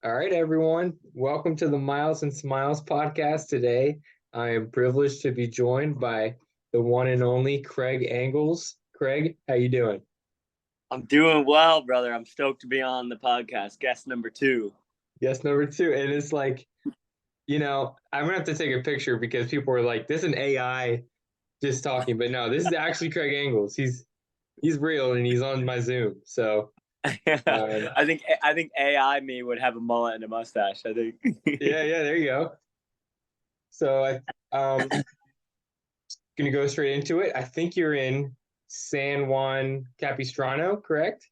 All right, everyone. Welcome to the Miles and Smiles podcast today. I am privileged to be joined by the one and only Craig Engels. Craig, how you doing? I'm doing well, brother. I'm stoked to be on the podcast. Guest number 2. Guest number two. And it's like, I'm gonna have to take a picture because people are like, this is an AI just talking, but no, this is actually Craig Engels. He's real and he's on my Zoom. So um, I think AI me would have a mullet and a mustache. I think. yeah, there you go. So gonna go straight into it. I think you're in San Juan Capistrano, correct?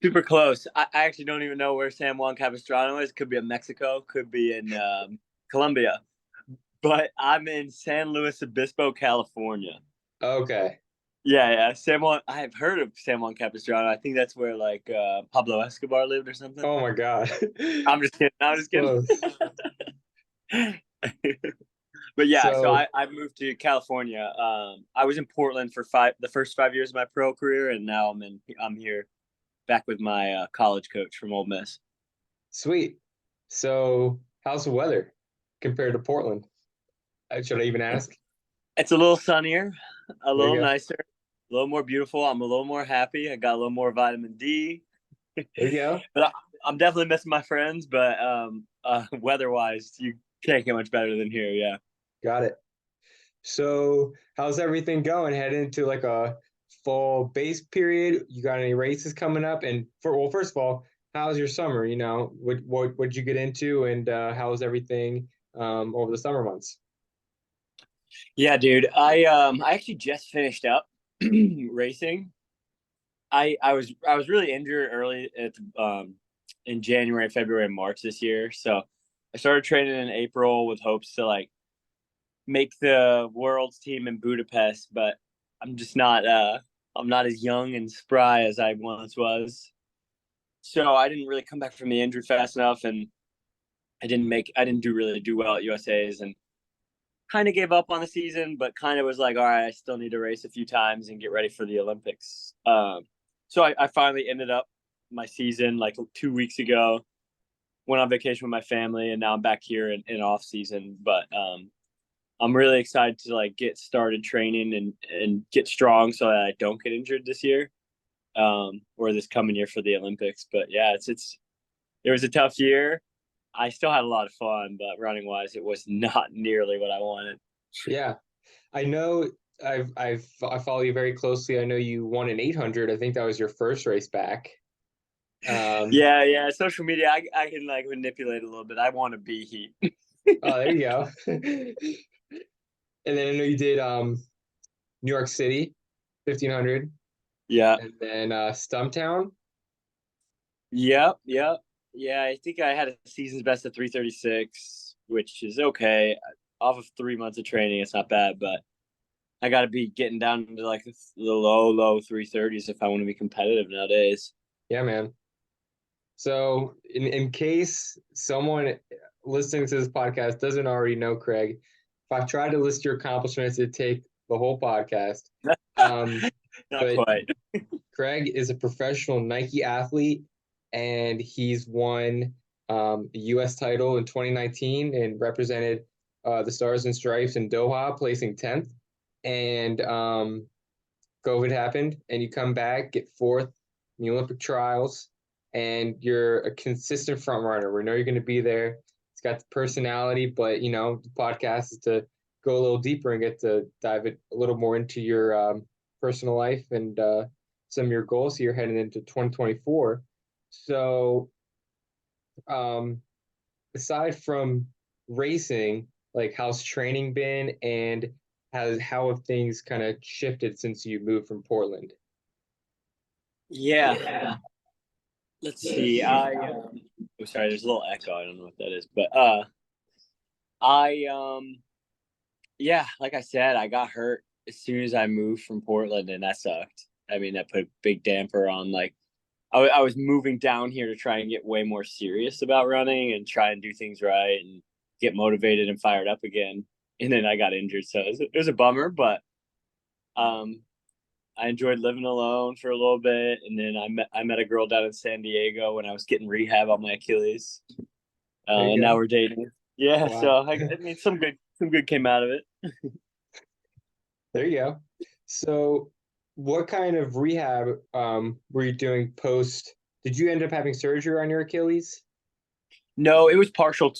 Super close. I actually don't even know where San Juan Capistrano is. Could be in Mexico. Could be in Colombia. But I'm in San Luis Obispo, California. Okay. Yeah. San Juan. I've heard of San Juan Capistrano. I think that's where Pablo Escobar lived or something. Oh my God. I'm just kidding. I'm just Close. kidding. But yeah, so So I moved to California. I was in Portland for the first 5 years of my pro career, and now I'm here back with my college coach from Ole Miss. sweet. So how's the weather compared to Portland? Should I even ask? It's a little sunnier, a There little you go. nicer, a little more beautiful. I'm a little more happy. I got a little more vitamin D. There you go. But I'm definitely missing my friends. But weather-wise, you can't get much better than here. Yeah. Got it. So how's everything going? Head into like a fall base period. You got any races coming up? And first of all, how's your summer? What'd you get into, and how's everything over the summer months? Yeah, dude. I actually just finished up racing. I was really injured early in January, February, and March this year. So I started training in April with hopes to make the world's team in Budapest, but I'm just not I'm not as young and spry as I once was. So I didn't really come back from the injury fast enough, and I didn't really do well at USA's, and kind of gave up on the season, but kind of was like, all right, I still need to race a few times and get ready for the Olympics. So I finally ended up my season like 2 weeks ago. Went on vacation with my family, and now I'm back here in off season. But I'm really excited to get started training and get strong so that I don't get injured this year, or this coming year for the Olympics. But yeah, it was a tough year. I still had a lot of fun, but running wise, it was not nearly what I wanted. Yeah, I know. I follow you very closely. I know you won an 800. I think that was your first race back. Um, Yeah. Social media, I can manipulate a little bit. I want to be heat. oh, there you go. And then I know you did New York City 1500, Yeah. and then Stumptown. Yeah. I think I had a season's best of 3:36, which is okay. Off of 3 months of training, it's not bad, but I got to be getting down to the low 3:30s if I want to be competitive nowadays. Yeah, man. So in case someone listening to this podcast doesn't already know Craig, if I try to list your accomplishments, it'd take the whole podcast. Um, Not but quite. Craig is a professional Nike athlete, and he's won the U.S. title in 2019 and represented the Stars and Stripes in Doha, placing 10th. And COVID happened, and you come back, get fourth in the Olympic trials, and you're a consistent front runner. We know you're going to be there. It's got the personality, but the podcast is to go a little deeper and get to dive a little more into your personal life and some of your goals here heading into 2024. So, um, aside from racing, like how's training been, and how have things kind of shifted since you moved from Portland? Yeah. Let's see. Oh, sorry, there's a little echo. I don't know what that is, but I yeah, like I said, I got hurt as soon as I moved from Portland, and that sucked. I mean, that put a big damper on I was moving down here to try and get way more serious about running and try and do things right and get motivated and fired up again. And then I got injured, so it was a bummer. But um, I enjoyed living alone for a little bit, and then I met a girl down in San Diego when I was getting rehab on my Achilles, There and you now go. we're dating. Yeah, so Wow. I mean, some good came out of it. There you go. So, what kind of rehab were you doing post? Did you end up having surgery on your Achilles? No, it was partial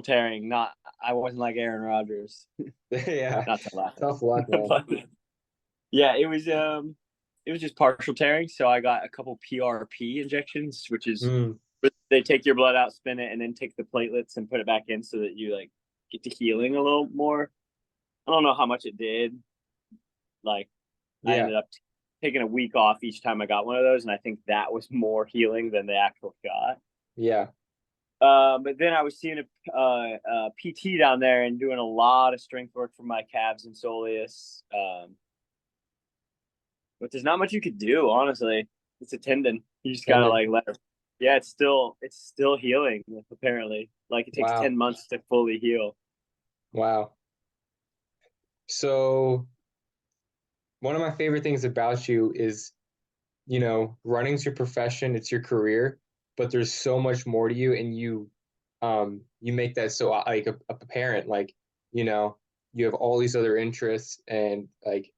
tearing. Not I wasn't like Aaron Rodgers. Yeah, Not to laugh, tough luck, man. but yeah, it was just partial tearing. So I got a couple PRP injections, which is Mm, they take your blood out, spin it, and then take the platelets and put it back in so that you like get to healing a little more. I don't know how much it did. Like I yeah, ended up taking a week off each time I got one of those, and I think that was more healing than the actual shot. yeah, But then I was seeing a PT down there and doing a lot of strength work for my calves and soleus. But there's not much you could do, honestly. It's a tendon. You just gotta tendon. like let it. Yeah, it's still healing apparently. Like it takes Wow, 10 months to fully heal. wow. So, one of my favorite things about you is, running's your profession, it's your career, but there's so much more to you, and you make that so like apparent. Like, you know, you have all these other interests, and like,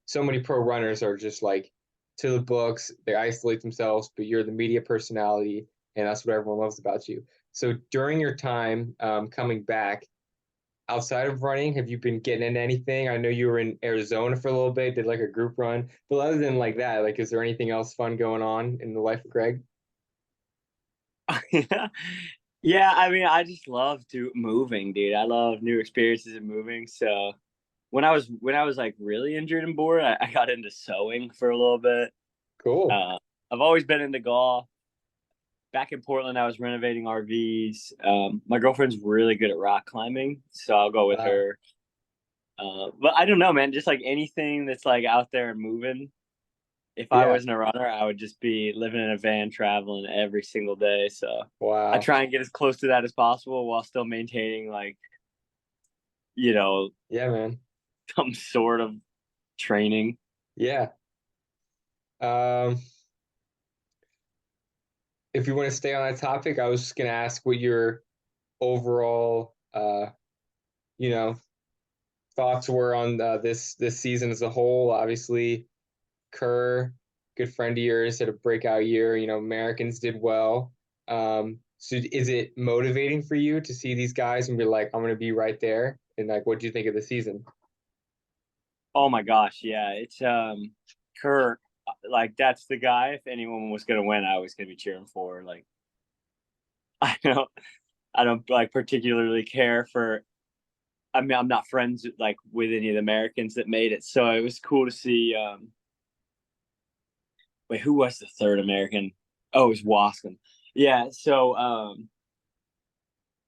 so many pro runners are just like to the books. They isolate themselves, but you're the media personality, and that's what everyone loves about you. So during your time coming back, outside of running, have you been getting into anything? I know you were in Arizona for a little bit, did like a group run, but other than like that, like, is there anything else fun going on in the life of Greg? Yeah, I mean, I just love moving, dude. I love new experiences and moving. So when I was like really injured and bored, I got into sewing for a little bit. Cool. Uh, I've always been into golf. Back in Portland, I was renovating RVs. My girlfriend's really good at rock climbing, so I'll go with Wow. her. But I don't know, man. Just like anything that's like out there and moving. If I Yeah. wasn't a runner, I would just be living in a van traveling every single day. So I Wow. try and get as close to that as possible while still maintaining like, you know, Yeah, man. some sort of training. Yeah. Um, if you want to stay on that topic, I was just gonna ask what your overall, you know, thoughts were on this season as a whole. Obviously, Kerr, good friend of yours, had a breakout year. Americans did well. So is it motivating for you to see these guys and be like, I'm gonna be right there? And like, what do you think of the season? Oh my gosh, yeah. It's Kirk, like that's the guy. If anyone was gonna win, I was gonna be cheering for. Like I don't like particularly care for. I mean, I'm not friends like with any of the Americans that made it, so it was cool to see. Wait, who was the third American? Oh, it was Wascom. Yeah, so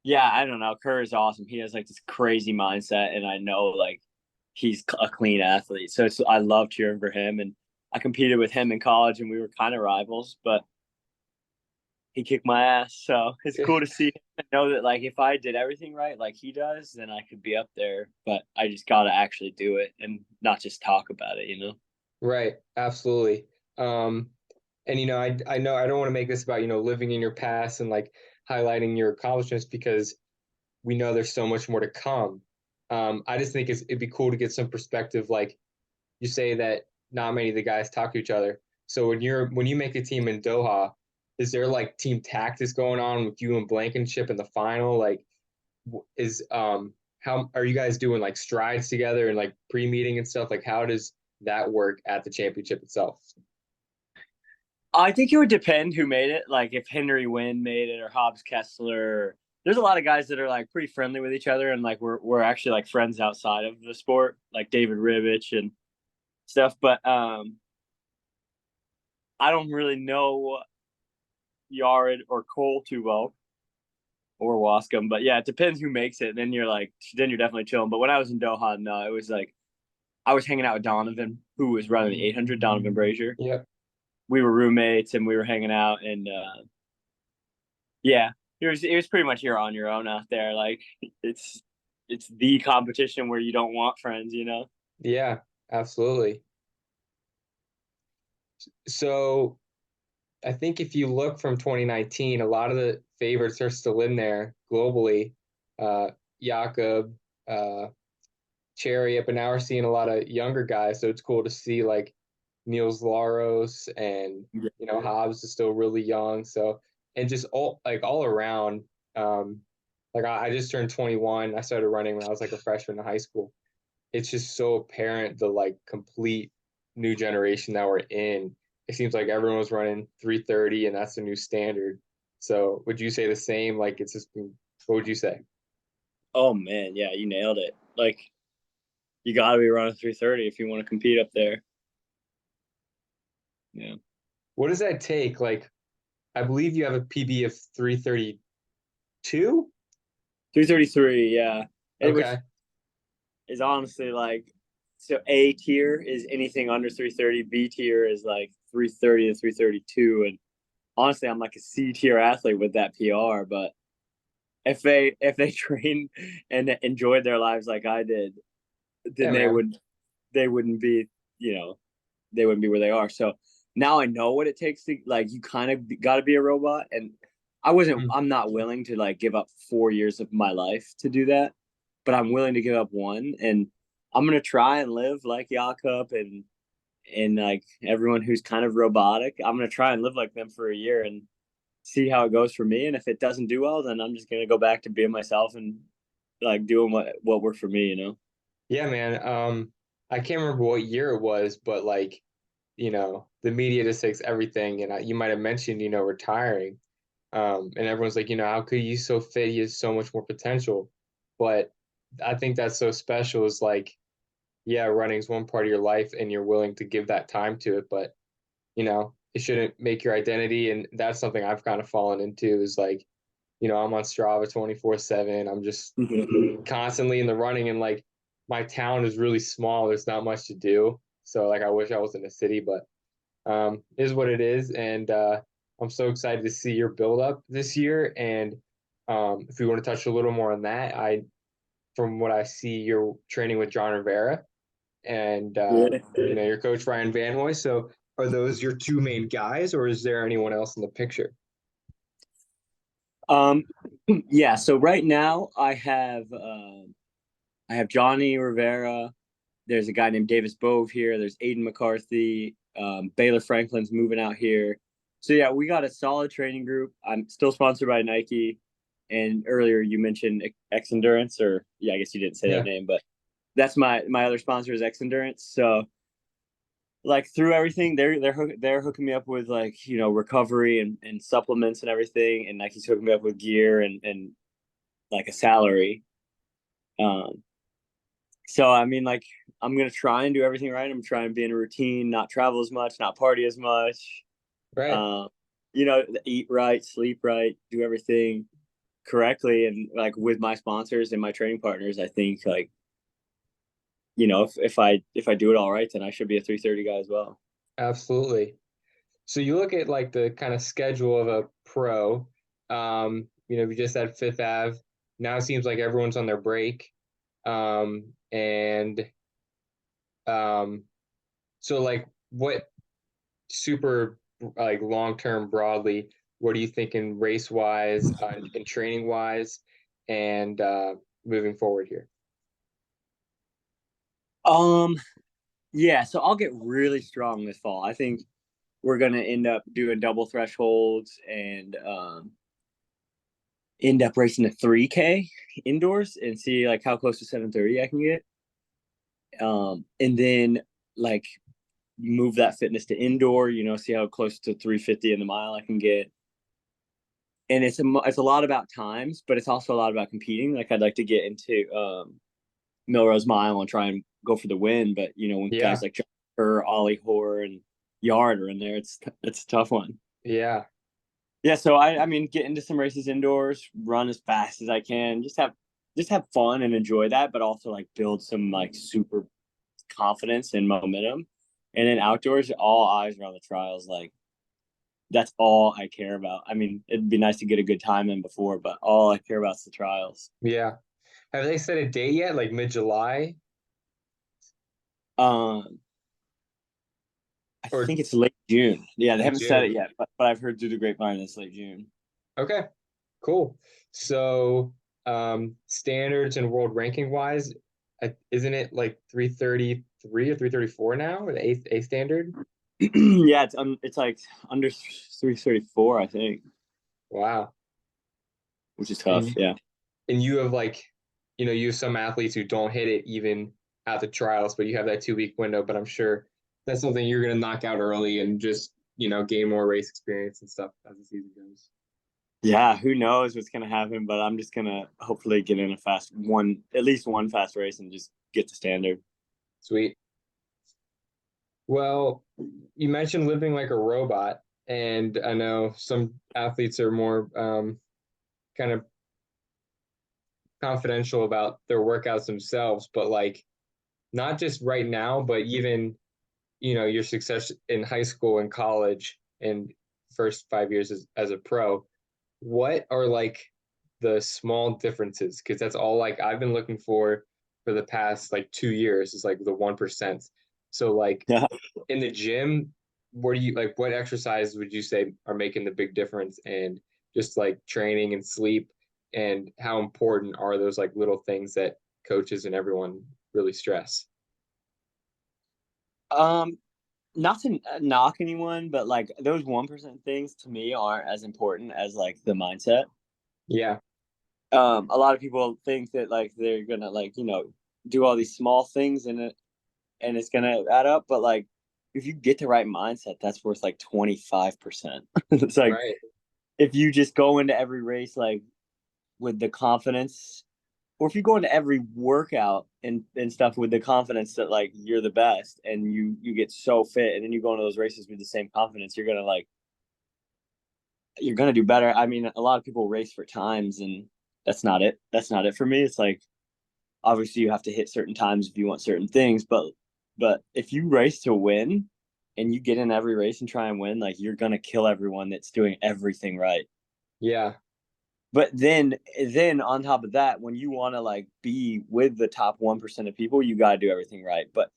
yeah, I don't know. Kerr is awesome. He has like this crazy mindset, and I know like he's a clean athlete. So I love cheering for him, and I competed with him in college, and we were kind of rivals, but he kicked my ass. So it's cool to see and know that like if I did everything right, like he does, then I could be up there. But I just gotta actually do it and not just talk about it. Right, absolutely. Um, and I know I don't want to make this about living in your past and like highlighting your accomplishments because we know there's so much more to come. I just think it'd be cool to get some perspective. Like you say that not many of the guys talk to each other. So when you make a team in Doha, is there like team tactics going on with you and Blankenship in the final? Like, is how are you guys doing like strides together and like pre-meeting and stuff? Like, how does that work at the championship itself? I think it would depend who made it. Like if Henry Wynn made it or Hobbs Kessler. There's a lot of guys that are like pretty friendly with each other and like we're actually like friends outside of the sport, like David Rivich and stuff. But I don't really know Yared or Cole too well or Wascom. But yeah, it depends who makes it. Then you're definitely chilling. But when I was in Doha, no, it was like I was hanging out with Donovan, who was running the 800, Donovan Brazier. Yep. We were roommates and we were hanging out, and yeah, it was pretty much you're on your own out there. Like it's it's the competition where you don't want friends. Yeah, Absolutely. So I think if you look from 2019, a lot of the favorites are still in there globally. Uh, Jakob, uh, Chariot, but now we're seeing a lot of younger guys. So it's cool to see like Niels Laros and Yeah. Hobbs is still really young. So and just all around, um, like I just turned 21. I started running when I was like a freshman in high school. It's just so apparent the like complete new generation that we're in. It seems like everyone was running 3:30 and that's the new standard. So would you say the same? Like it's just what would you say? Oh man, yeah, you nailed it. Like you got to be running 3:30 if you want to compete up there. Yeah. What does that take? Like I believe you have a PB of 3:32. 3:33, yeah. And which Okay. is honestly like, so A tier is anything under 3:30, B tier is like 3:30 to 3:32, and honestly I'm like a C tier athlete with that PR, but if they train and enjoyed their lives like I did, then Yeah, man. they wouldn't be, you know, they wouldn't be where they are. So now I know what it takes to, like, you kind of got to be a robot. And Mm. I'm not willing to like give up 4 years of my life to do that, but I'm willing to give up one. And I'm going to try and live like Jakob and like everyone who's kind of robotic. I'm going to try and live like them for a year and see how it goes for me. And if it doesn't do well, then I'm just going to go back to being myself and like doing what worked for me, you know? Yeah, man. I can't remember what year it was, but like, the media just takes everything. And you might have mentioned, retiring. And everyone's like, how could you so fit? He has so much more potential. But I think that's so special is like, yeah, running's one part of your life and you're willing to give that time to it, but it shouldn't make your identity. And that's something I've kind of fallen into is like, I'm on Strava 24/7. I'm just constantly in the running and like my town is really small. There's not much to do. So like I wish I was in a city, but it is what it is. And I'm so excited to see your build up this year. And if we want to touch a little more on that, from what I see, you're training with John Rivera and Yeah. your coach Ryan Van Hoy. So are those your two main guys, or is there anyone else in the picture? Um, yeah. So right now I have Johnny Rivera. There's a guy named Davis Bove here. There's Aiden McCarthy. Baylor Franklin's moving out here. So yeah, we got a solid training group. I'm still sponsored by Nike. And earlier you mentioned X Endurance, or yeah, I guess you didn't say that Yeah. name, but that's my other sponsor is X Endurance. So like through everything, they're hooking me up with like recovery and supplements and everything, and Nike's hooking me up with gear and like a salary. Um, so I mean, like I'm gonna try and do everything right. I'm trying to be in a routine, not travel as much, not party as much. Right. Um, eat right, sleep right, do everything correctly, and like with my sponsors and my training partners, I think like if I do it all right, then I should be a 3:30 guy as well. Absolutely. So you look at like the kind of schedule of a pro. We just had Fifth Ave. Now it seems like everyone's on their break. And so like what super like long term broadly, what are you thinking race wise and training wise and moving forward here? Um, yeah, so I'll get really strong this fall. I think we're gonna end up doing double thresholds and end up racing a 3K indoors and see like how close to 7:30 I can get. And then like move that fitness to indoor, see how close to 350 in the mile I can get. And it's a lot about times, but it's also a lot about competing. Like I'd like to get into Milrose Mile and try and go for the win. But when guys Yeah. like Her, Ollie Hoare, and Yard are in there, it's a tough one. Yeah. Yeah, so I mean, get into some races indoors, run as fast as I can, just have fun and enjoy that, but also like build some like super confidence and momentum. And then outdoors, all eyes are on the trials. Like that's all I care about. I mean, it'd be nice to get a good time in before, but all I care about is the trials. Yeah. Have they set a date yet? Like mid July? Um, I or think it's late June. Yeah, they late haven't said it June? yet, but I've heard through the grapevine it's late June. Okay, cool. So, standards and world ranking wise, isn't it like 333 or 334 now, or the A standard? Yeah, it's like under 334, I think, Wow. which is And tough. Yeah. and you have like, you have some athletes who don't hit it even at the trials, but you have that 2 week window. But I'm sure that's something you're gonna knock out early and just, gain more race experience and stuff as the season goes. Yeah, who knows what's gonna happen, but I'm just gonna hopefully get in a fast one, at least one fast race, and just get the standard. Sweet. Well, you mentioned living like a robot, and I know some athletes are more kind of confidential about their workouts themselves, but like not just right now, but even your success in high school and college and first 5 years as a pro. What are like the small differences? Because that's all like I've been looking for the past like 2 years is like the 1%. So like Yeah. in the gym, what do you like? What exercises would you say are making the big difference? And just like training and sleep, and how important are those like little things that coaches and everyone really stress? Um, Not to knock anyone, but like those 1% things to me aren't as important as like the mindset. Yeah, A lot of people think that like they're gonna like do all these small things in it and it's gonna add up, but like if you get the right mindset, that's worth like 25%. It's like right. if you just go into every race like with the confidence, or if you go into every workout and stuff with the confidence that like you're the best and you get so fit and then you go into those races with the same confidence, you're gonna do better. I mean, a lot of people race for times and that's not it for me. It's like obviously you have to hit certain times if you want certain things, but if you race to win and you get in every race and try and win, like you're gonna kill everyone that's doing everything right. Yeah, But then on top of that, when you want to like be with the top 1% of people, you got to do everything right. But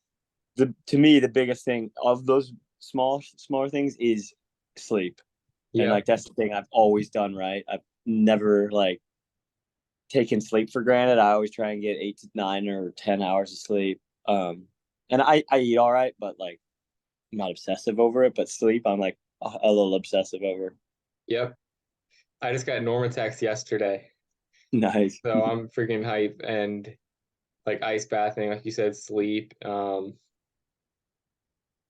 to me the biggest thing of those smaller things is sleep. And yeah, like that's the thing I've always done right. I've never like taken sleep for granted. I always try and get 8 to 9 or 10 hours of sleep. And I eat all right, but like I'm not obsessive over it. But sleep, I'm like a little obsessive over. yep. I just got Normatex yesterday, Nice. so I'm freaking hype and like ice bathing, like you said, sleep,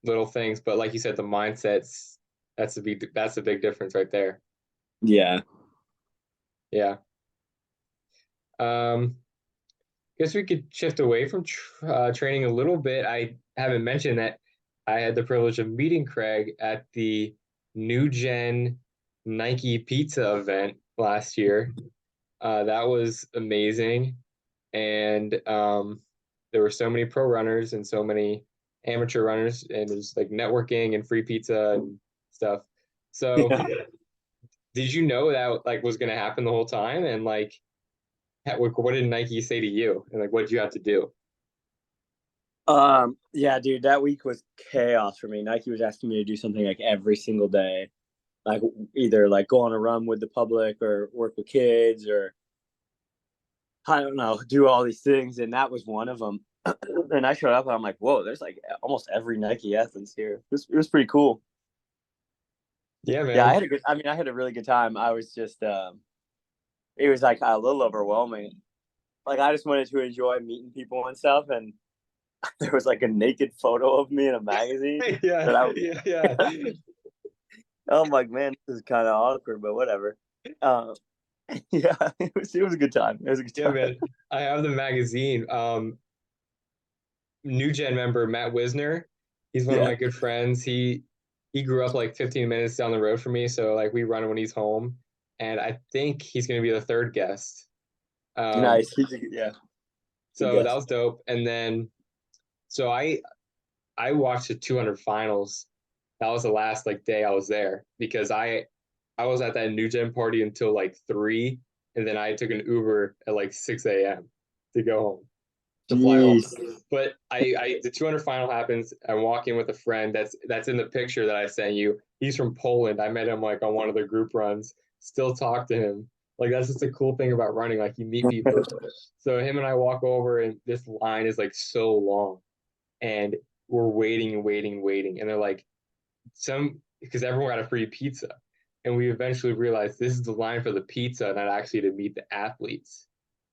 little things. But like you said, the mindsets, that's a big difference right there. Yeah. Yeah. Um, guess we could shift away from training a little bit. I haven't mentioned that I had the privilege of meeting Craig at the New Gen Nike Pizza event last year. That was amazing. And there were so many pro runners and so many amateur runners, and it was like networking and free pizza and stuff. So, Yeah. did you know that like was going to happen the whole time? And like, what did Nike say to you? And like, what did you have to do? Yeah, dude, that week was chaos for me. Nike was asking me to do something like every single day, like either like go on a run with the public or work with kids or I don't know, do all these things, and that was one of them. And I showed up, and I'm like, whoa, there's like almost every Nike athlete's here. It was pretty cool. Yeah, Yeah, I man. had a good. I mean, I had a really good time. I was just, it was like a little overwhelming. Like I just wanted to enjoy meeting people and stuff, and there was like a naked photo of me in a magazine Yeah, that I yeah, yeah. I'm like, man, this is kind of awkward, but whatever. Uh, yeah, it was a good time. It was a good Yeah, time. man. I have the magazine. New Gen member Matt Wisner. He's one of Yeah, my good friends. He grew up like 15 minutes down the road from me, so like we run when he's home, and I think he's going to be the third guest. Um, nice. Yeah, good so that guess. was dope. And then so I watched the 200 finals. That was the last like day I was there because I was at that New Gen party until like 3, and then I took an Uber at like 6 a.m. to go home. to fly home. Jeez. But the 200 final happens. I'm walking with a friend that's in the picture that I sent you. He's from Poland. I met him like on one of the group runs. Still talk to him. Like that's just a cool thing about running. Like you meet people. So him and I walk over, and this line is like so long, and we're waiting and waiting and waiting, and they're like some because everyone got a free pizza, and we eventually realized this is the line for the pizza, not actually to meet the athletes.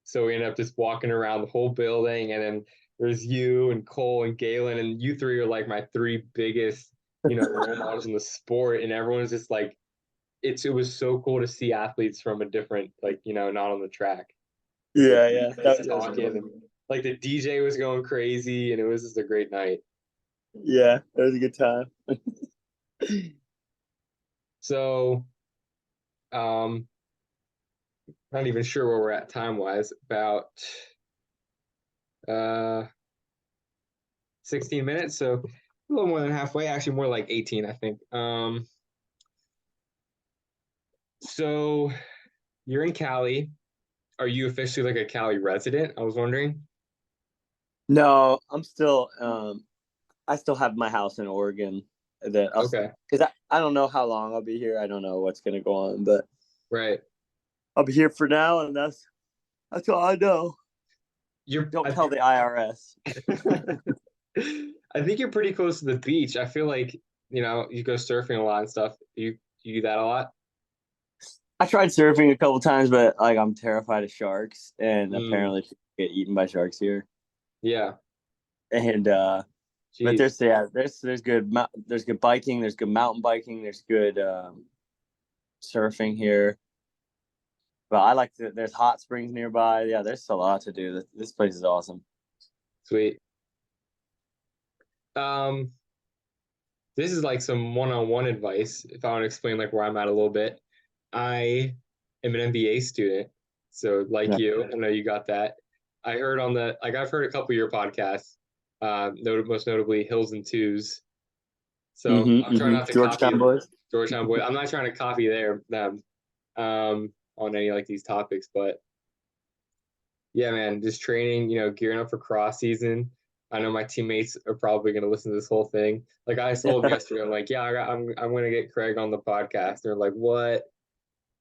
So we ended up just walking around the whole building, and then there's you and Cole and Galen, and you three are like my three biggest, role models in the sport, and everyone's just like, it was so cool to see athletes from a different, like, not on the track. Yeah, yeah. Just talking, and, like the DJ was going crazy, and it was just a great night. Yeah, that was a good time. So, um, not even sure where we're at time wise. About uh 16 minutes, so a little more than halfway. Actually, more like 18, I think. So you're in Cali. Are you officially like a Cali resident? I was wondering. No, I still have my house in Oregon that Okay, because I don't know how long I'll be here. I don't know what's gonna go on, but right. I'll be here for now, and that's all I know. You're. Don't tell the IRS. I think you're pretty close to the beach. I feel like you go surfing a lot and stuff. You do that a lot. I tried surfing a couple times, but like I'm terrified of sharks, and Mm, apparently people get eaten by sharks here. yeah. And but Jeez. there's good biking, there's good mountain biking, there's good surfing here. But there's hot springs nearby. Yeah, there's a lot to do. This place is awesome. Sweet. Um, this is like some one-on-one advice. If I want to explain like where I'm at a little bit, I am an MBA student. So like Yeah. you, I know you got that. I heard on the like I've heard a couple of your podcasts, most notably Hills and Twos. So I'm trying not to copy Georgetown boys. Georgetown boys. I'm not trying to copy them on any like these topics, but yeah, man, just training, gearing up for cross season. I know my teammates are probably going to listen to this whole thing. Like I told them yesterday, I'm like, yeah, I'm going to get Craig on the podcast. They're like, what?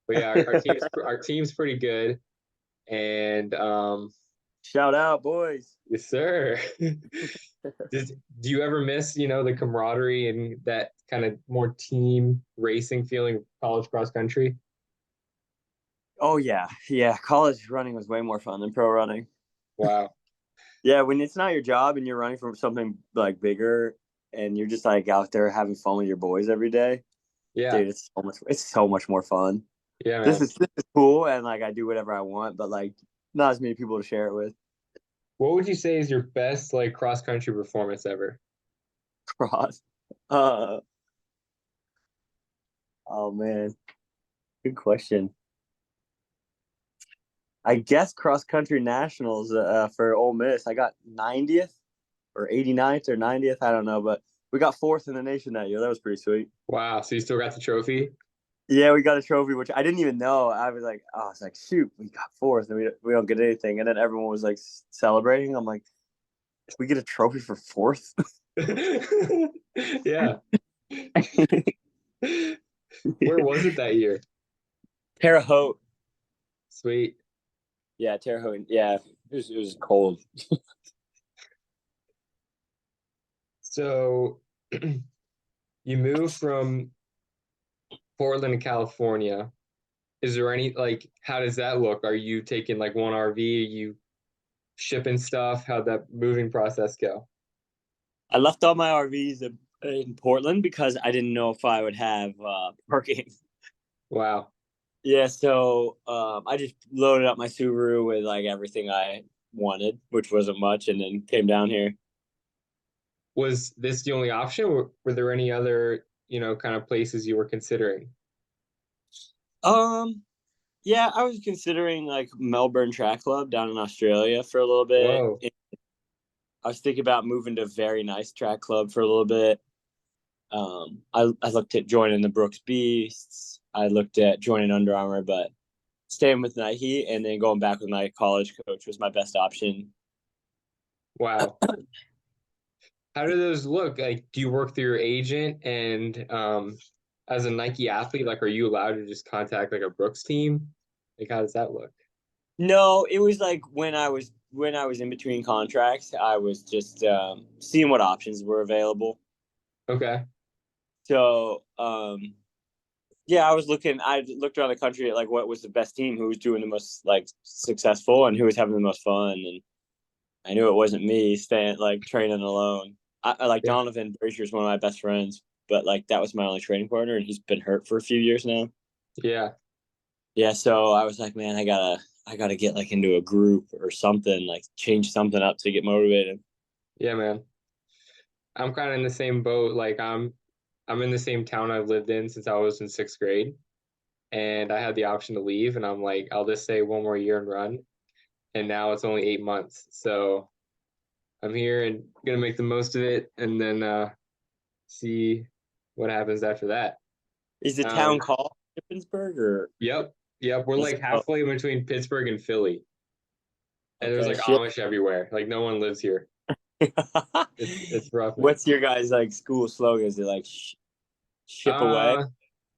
But yeah, our team's pretty good, and Shout out, boys. yes, sir. Do you ever miss, the camaraderie and that kind of more team racing feeling of college cross country? Oh yeah, yeah. College running was way more fun than pro running. Wow. Yeah, when it's not your job and you're running from something like bigger, and you're just like out there having fun with your boys every day, Yeah. dude, it's so much more fun. Yeah, This man. is this is cool, and like I do whatever I want, but like not as many people to share it with. What would you say is your best like cross country performance ever? Cross. Uh, oh man, good question. I guess cross country nationals for Ole Miss. I got 90th or 89th or 90th. I don't know, but we got fourth in the nation that year. That was pretty sweet. Wow. So you still got the trophy? Yeah, we got a trophy, which I didn't even know. I was like, shoot, we got fourth, and we don't get anything. And then everyone was like celebrating. I'm like, we get a trophy for fourth? Yeah. Where was it that year? Terre Haute. Sweet. Yeah, Terre Haute. Yeah, it was cold. So you moved from Portland to California. Is there any like how does that look? Are you taking like one RV? Are you shipping stuff? How'd that moving process go? I left all my RVs in Portland because I didn't know if I would have parking. Wow. Yeah, so I just loaded up my Subaru with like everything I wanted, which wasn't much, and then came down here. Was this the only option? Were there any other, kind of places you were considering? Um, yeah, I was considering like Melbourne Track Club down in Australia for a little bit. Whoa. I was thinking about moving to a very nice track club for a little bit. I looked at joining the Brooks Beasts. I looked at joining Under Armour, but staying with Nike and then going back with my college coach was my best option. Wow. How do those look? Like, do you work through your agent and as a Nike athlete, like, are you allowed to just contact like a Brooks team? Like, how does that look? No, it was like when I was in between contracts, I was just seeing what options were available. Okay. So yeah, I looked around the country at like what was the best team, who was doing the most like successful, and who was having the most fun. And I knew it wasn't me staying like training alone. I like Yeah. Donovan Brazier's one of my best friends, but like that was my only training partner, and he's been hurt for a few years now. Yeah. Yeah, so I was like, man, I gotta get like into a group or something, like change something up to get motivated. Yeah, man. I'm kind of in the same boat. Like, I'm in the same town I've lived in since I was in sixth grade, and I had the option to leave, and I'm like, I'll just stay one more year and run. And now it's only 8 months, so I'm here and gonna make the most of it, and then see what happens after that. Is the town Um, called Shippensburg or yep, yep. We're let's like go. halfway between Pittsburgh and Philly, and there's Okay, like ship. Amish everywhere. Like no one lives here. It's rough, man. What's your guys like school slogan? Is it like ship away? Uh,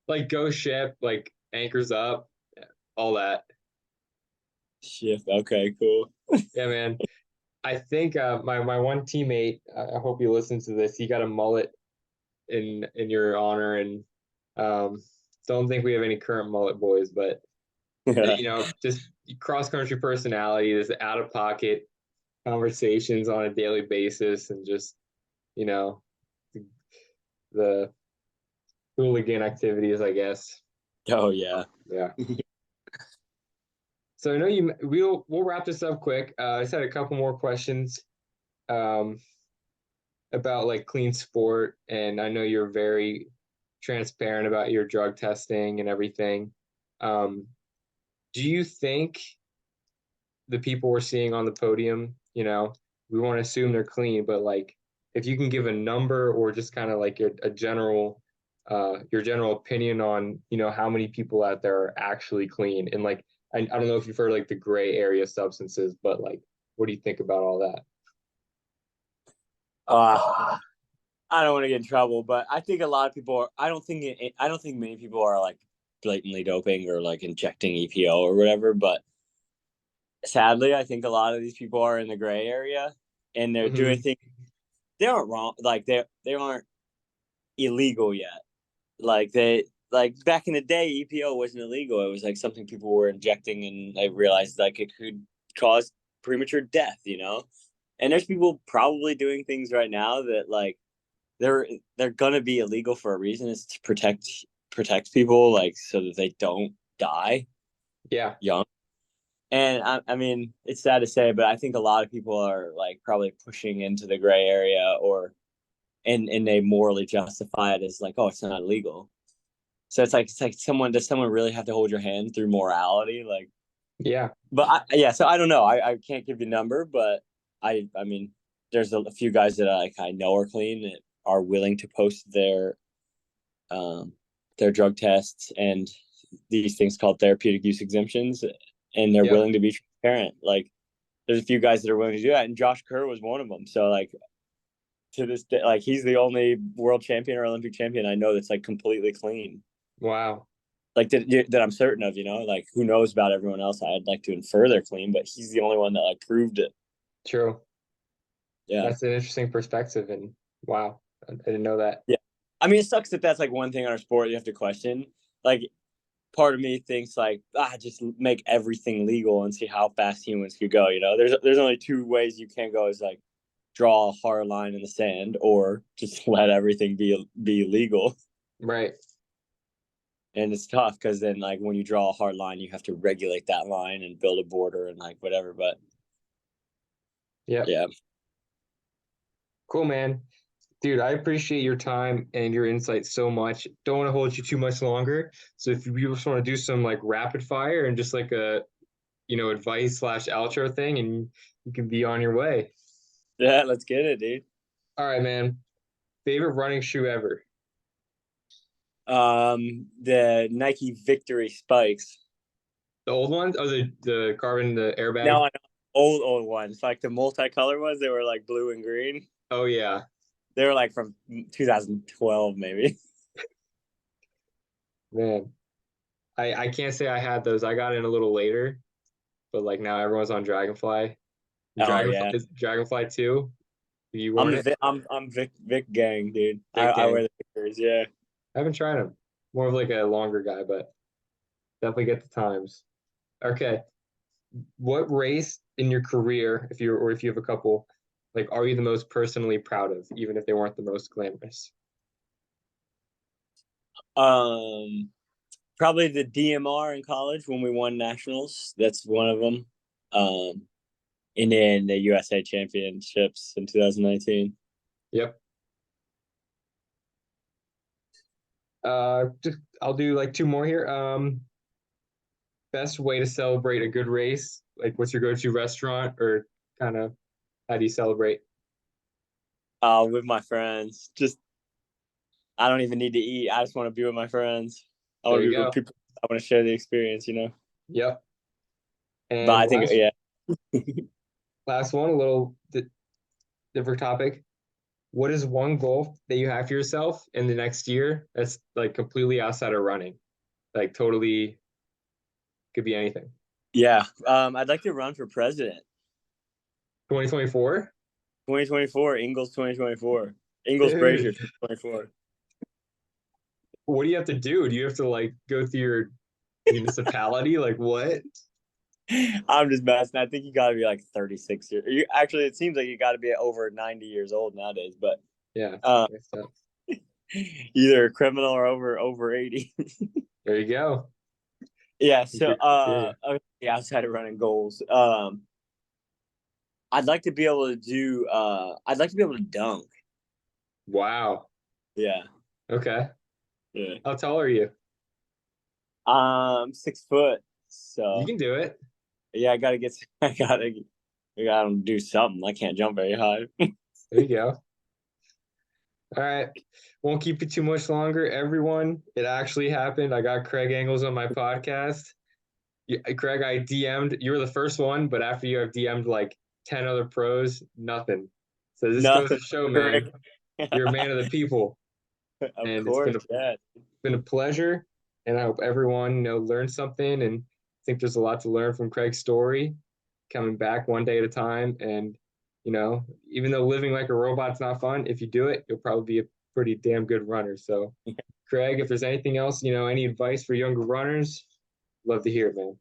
like go ship, like anchors up, all that. Ship. Okay, cool. Yeah, man. I think my one teammate. I hope he listens to this. He got a mullet in your honor, and um, don't think we have any current mullet boys, but Yeah. just cross country personality, this out of pocket conversations on a daily basis, and just you know the hooligan activities, I guess. Oh yeah. Yeah. So I know we'll wrap this up quick. I just had a couple more questions um, about like clean sport, and I know you're very transparent about your drug testing and everything. Um, do you think the people we're seeing on the podium, we want to assume they're clean, but like if you can give a number or just kind of like a general your general opinion on, how many people out there are actually clean and like I don't know if you've heard like the gray area substances, but like what do you think about all that? Uh, I don't want to get in trouble, but I think a lot of people are. I don't think many people are like blatantly doping or like injecting EPO or whatever. But sadly, I think a lot of these people are in the gray area, and they're doing Hmm. things they aren't wrong. Like they aren't illegal yet. Like back in the day, EPO wasn't illegal. It was like something people were injecting, and I realized like it could cause premature death. And there's people probably doing things right now that like they're they're gonna be illegal for a reason. It's to protect people like so that they don't die Yeah. young. And I mean, it's sad to say, but I think a lot of people are like probably pushing into the gray area, or and they morally justify it as like, oh, it's not illegal. So it's like someone does someone really have to hold your hand through morality? Like, Yeah. but yeah, so I don't know. I can't give you a number, but I mean, there's a few guys that I know are clean that are willing to post um their drug tests and these things called therapeutic use exemptions, and they're Yep. willing to be transparent. Like, there's a few guys that are willing to do that, and Josh Kerr was one of them. So like to this day, like he's the only world champion or Olympic champion I know that's like completely clean. Wow. Like that I'm certain of, like who knows about everyone else. I'd like to infer they're clean, but he's the only one that like proved it. True. Yeah. That's an interesting perspective, and wow, I didn't know that. Yeah. I mean, it sucks that that's like one thing in our sport you have to question. Like, part of me thinks like, just make everything legal and see how fast humans could go. There's only two ways you can go: is like draw a hard line in the sand, or just let everything be legal. Right. And it's tough because then like when you draw a hard line, you have to regulate that line and build a border and like whatever. But Yep. yeah, Cool, man. Dude, I appreciate your time and your insight so much. Don't want to hold you too much longer. So if you just want to do some like rapid fire and just like a, advice slash outro thing, and you can be on your way. yeah, let's get it, dude. All right, man. Favorite running shoe ever? The Nike Victory spikes. The old ones? Oh, the carbon, the No, airbag? I know. old ones, like the multicolor ones. They were like blue and green. Oh yeah, They were like from 2012, maybe. man. I can't say I had those. I got in a little later, but like now everyone's on Dragonfly. Oh yeah, Dragonfly 2. You I'm worn the it? I'm Vic gang, dude. Big I wear gang. the Vickers, yeah. I haven't tried them. More of like a longer guy, but definitely get the times. Okay. What race in your career, if you have a couple, like are you the most personally proud of, even if they weren't the most glamorous? Um, Probably the DMR in college when we won nationals. That's one of them. Um, and then the USA Championships in 2019. Yep. Just I'll do like two more here. Best way to celebrate a good race? Like, what's your go-to restaurant, or kind of how do you celebrate? With my friends. Just I don't even need to eat. I just want to be with my friends. I There want to you be with go. people. I want to share the experience, you know. Yep. But And I think, yeah, last one, a little different topic. What is one goal that you have for yourself in the next year that's like completely outside of running? Like totally could be anything. yeah. I'd like to run for president. 2024? 2024, Engels 2024, Engels Brazier Dude, 2024. what do you have to do? Do you have to like go through your municipality? Like what? I'm just messing. I think you got to be like 36 years. Actually, it seems like you got to be over 90 years old nowadays. But Yeah. um, Makes sense. either a criminal or over 80. There you go. Yeah. Meet So your criteria. okay, outside of running goals, I'd like to be able to do. I'd like to be able to dunk. Wow. Yeah. Okay. Yeah. How tall are you? 6 foot. You So can do it. yeah, I gotta get. I gotta do something. I can't jump very high. There you go. All right. Won't keep you too much longer. Everyone, it actually happened. I got Craig Engels on my podcast. Yeah, Craig, I DM'd. You were the first one, but after you, I've DM'd like 10 other pros, nothing. So this goes Nothing. to show, man, Correct. you're a man of the people. Of And it's course, yeah. been a pleasure. And I hope everyone, learned something. And I think there's a lot to learn from Craig's story, coming back one day at a time. And, even though living like a robot's not fun, if you do it, you'll probably be a pretty damn good runner. So, Craig, if there's anything else, any advice for younger runners, love to hear it, man.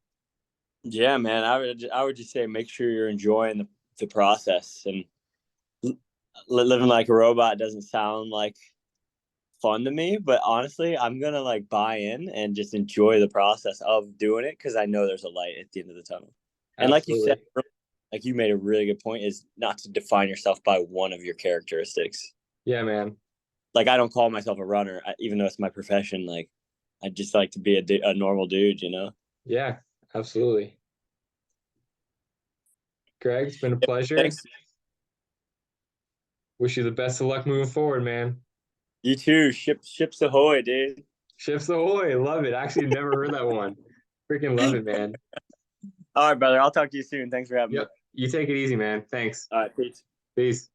Yeah, man. I would just say make sure you're enjoying the process and living like a robot doesn't sound like fun to me, but honestly, I'm gonna like buy in and just enjoy the process of doing it because I know there's a light at the end of the tunnel. And like you said, Absolutely. like you made a really good point, is not to define yourself by one of your characteristics. Yeah, man. Like I don't call myself a runner, even though it's my profession. Like I just like to be a normal dude, you know. Yeah, absolutely. Greg, it's been a pleasure. Thanks. Wish you the best of luck moving forward, man. You too. Ships ahoy, dude. Ships ahoy. Love it. Actually, never heard that one. Freaking love it, man. All right, brother. I'll talk to you soon. Thanks for having me. Yep. You take it easy, man. Thanks. All right, peace. Peace.